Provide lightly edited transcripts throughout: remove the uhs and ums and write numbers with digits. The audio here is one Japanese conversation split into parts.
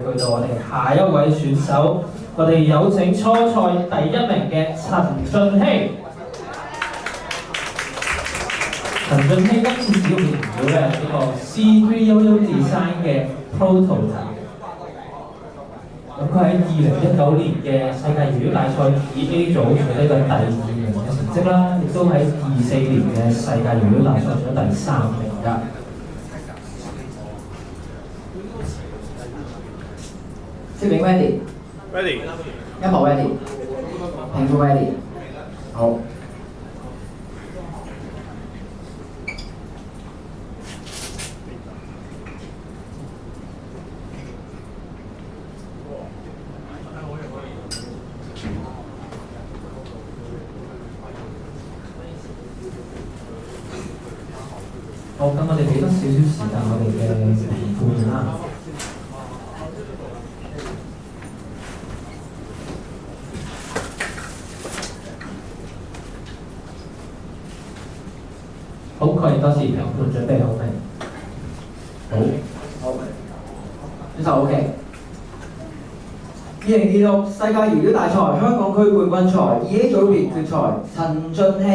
去到我哋下一位選手，我哋有請初賽第1名嘅陳俊希。陳俊希今次主要面表嘅呢個 C311 Design 嘅 prototype。咁佢喺2019年嘅世界搖搖大賽以 A 組取得個第2名嘅成績啦，亦都喺24年嘅世界搖搖大賽取得第3名㗎。攝影 ready， 音樂 ready， 評判 ready， 好。好，咁我哋俾多少少時間我哋嘅評判啦。好，確認多次評判準備好未？好，選手 OK。2026世界搖搖大賽香港區冠軍賽2A 組別決賽，陳俊希。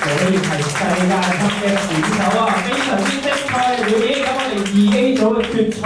佢係世界級嘅選手啊，非常之精彩嘅表演。咁我哋2A 組嘅決賽。